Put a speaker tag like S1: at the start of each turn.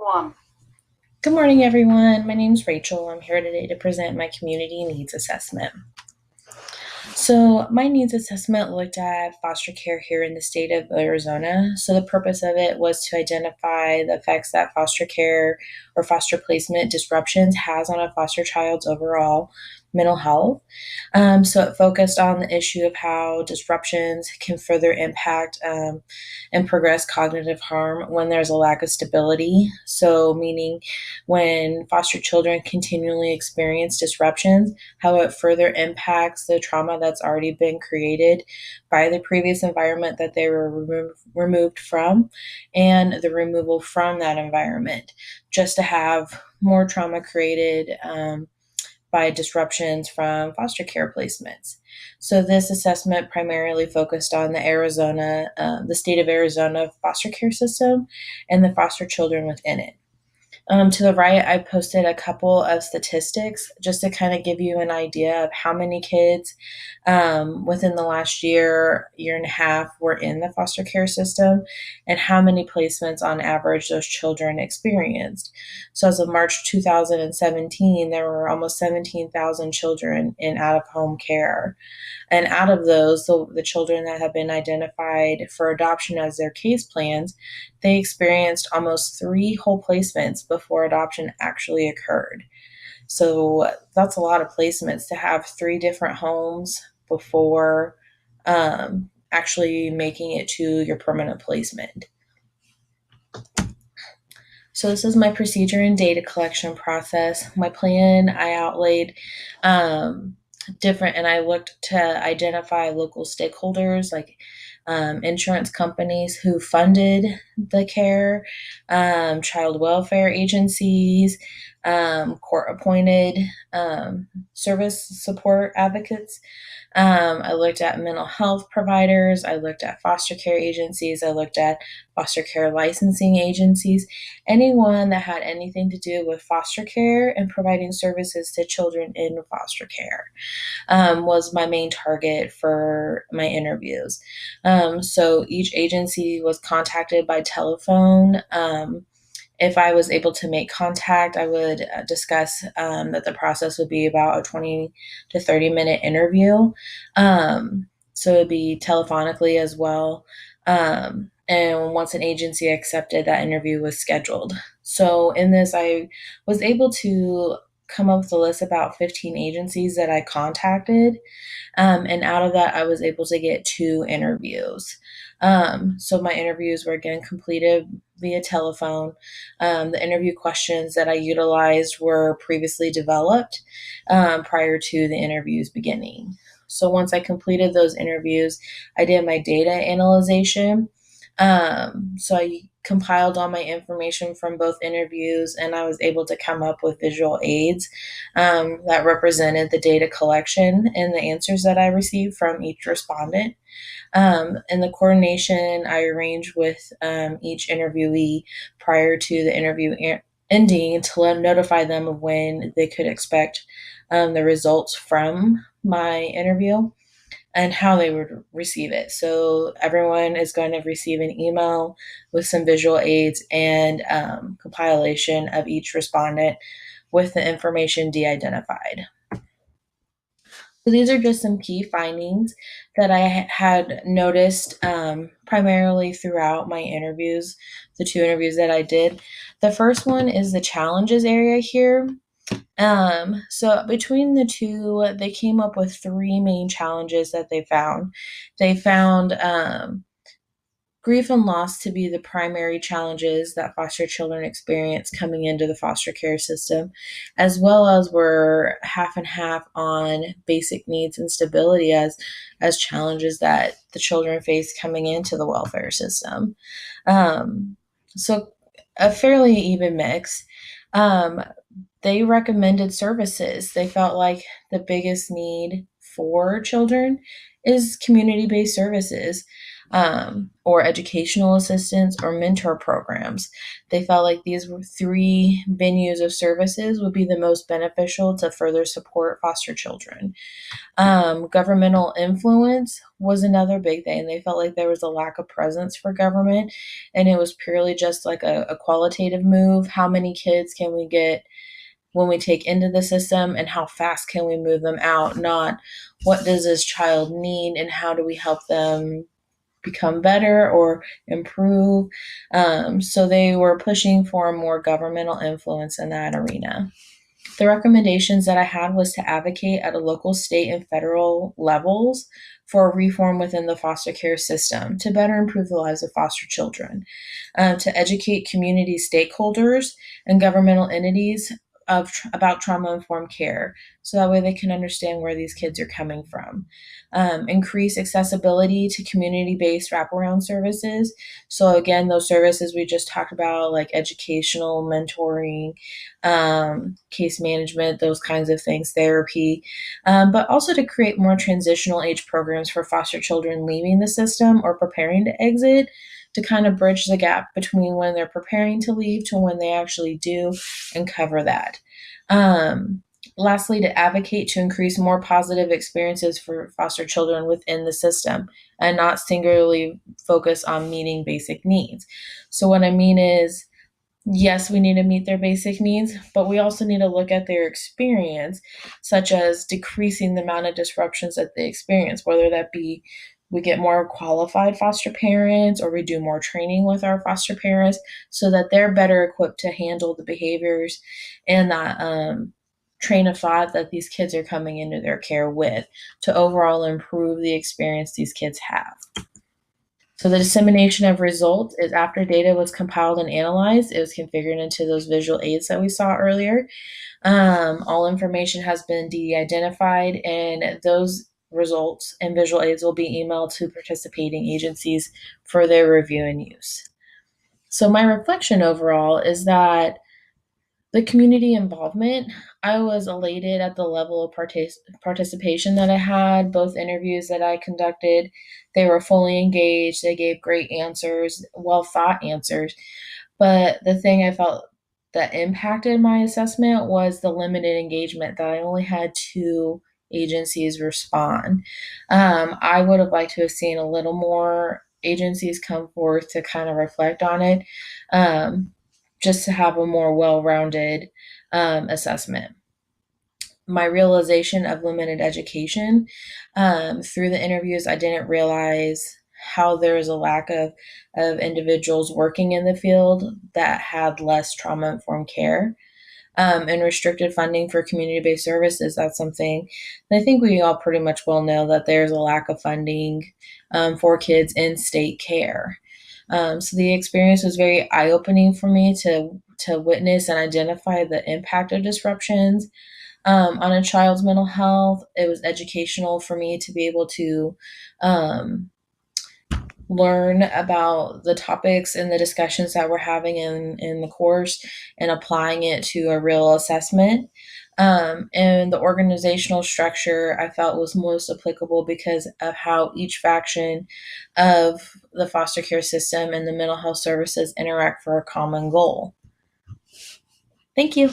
S1: One.
S2: Good morning, everyone. My name is Rachel. I'm here today to present my community needs assessment. So, my needs assessment looked at foster care here in the state of Arizona. So, the purpose of it was to identify the effects that foster care or foster placement disruptions has on a foster child's overall mental health. So, it focused on the issue of how disruptions can further impact and progress cognitive harm when there's a lack of stability. So, meaning when foster children continually experience disruptions, how it further impacts the trauma that's already been created by the previous environment that they were removed from and the removal from that environment, just to have more trauma created by disruptions from foster care placements. So this assessment primarily focused on the state of Arizona foster care system and the foster children within it. To the right, I posted a couple of statistics just to kind of give you an idea of how many kids within the last year and a half were in the foster care system and how many placements on average those children experienced. So, as of March 2017, there were almost 17,000 children in out of home care. And out of those, the children that have been identified for adoption as their case plans, they experienced almost 3 whole placements before adoption actually occurred. So that's a lot of placements to have 3 different homes before actually making it to your permanent placement. So this is my procedure and data collection process. My plan, I outlaid and I looked to identify local stakeholders like insurance companies who funded the care, child welfare agencies, court appointed service support advocates. I looked at mental health providers. I looked at foster care agencies. I looked at foster care licensing agencies. Anyone that had anything to do with foster care and providing services to children in foster care was my main target for my interviews. So each agency was contacted by telephone. If I was able to make contact, I would discuss that the process would be about a 20 to 30-minute interview. So it'd be telephonically as well. And once an agency accepted, that interview was scheduled. So in this, I was able to come up with a list about 15 agencies that I contacted. And out of that, I was able to get 2 interviews. So my interviews were again completed via telephone. The interview questions that I utilized were previously developed prior to the interviews beginning. So once I completed those interviews, I did my data analyzation. So I compiled all my information from both interviews and I was able to come up with visual aids that represented the data collection and the answers that I received from each respondent. And the coordination I arranged with each interviewee prior to the interview ending to notify them of when they could expect the results from my interview and how they would receive it. So everyone is going to receive an email with some visual aids and compilation of each respondent with the information de-identified. So these are just some key findings that I had noticed primarily throughout my interviews, the 2 interviews that I did. The first one is the challenges area here. So between the 2, they came up with 3 main challenges that they found. They found grief and loss to be the primary challenges that foster children experience coming into the foster care system, as well as were half and half on basic needs and stability as challenges that the children face coming into the welfare system. So a fairly even mix. They recommended services. They felt like the biggest need for children is community based services. or educational assistance or mentor programs. They felt like these were three venues of services would be the most beneficial to further support foster children. Governmental influence was another big thing. They felt like there was a lack of presence for government, and it was purely just like a qualitative move. How many kids can we get when we take into the system, and how fast can we move them out? Not what does this child need and how do we help them become better or improve. So they were pushing for more governmental influence in that arena. The recommendations that I had was to advocate at a local, state, and federal levels for reform within the foster care system to better improve the lives of foster children, to educate community stakeholders and governmental entities about trauma-informed care, so that way they can understand where these kids are coming from. Increase accessibility to community-based wraparound services. So again, those services we just talked about, like educational, mentoring, case management, those kinds of things, therapy, but also to create more transitional age programs for foster children leaving the system or preparing to exit, to kind of bridge the gap between when they're preparing to leave to when they actually do, and cover that. Um, Lastly, to advocate to increase more positive experiences for foster children within the system and not singularly focus on meeting basic needs. So, what I mean is, yes, we need to meet their basic needs, but we also need to look at their experience, such as decreasing the amount of disruptions that they experience, whether that be we get more qualified foster parents or we do more training with our foster parents so that they're better equipped to handle the behaviors and that train of thought that these kids are coming into their care with, to overall improve the experience these kids have. So the dissemination of results is after data was compiled and analyzed, it was configured into those visual aids that we saw earlier. All information has been de-identified, and those results and visual aids will be emailed to participating agencies for their review and use. So my reflection overall is that the community involvement, I was elated at the level of participation that I had, both interviews that I conducted. They were fully engaged, they gave great answers, well thought answers. But the thing I felt that impacted my assessment was the limited engagement, that I only had two agencies respond. I would have liked to have seen a little more agencies come forth to kind of reflect on it. Just to have a more well-rounded assessment. My realization of limited education, through the interviews, I didn't realize how there is a lack of individuals working in the field that had less trauma-informed care. And restricted funding for community-based services, that's something I think we all pretty much well know, that there's a lack of funding for kids in state care. So the experience was very eye-opening for me to witness and identify the impact of disruptions on a child's mental health. It was educational for me to be able to um, learn about the topics and the discussions that we're having in the course and applying it to a real assessment. And the organizational structure I felt was most applicable because of how each faction of the foster care system and the mental health services interact for a common goal. Thank you.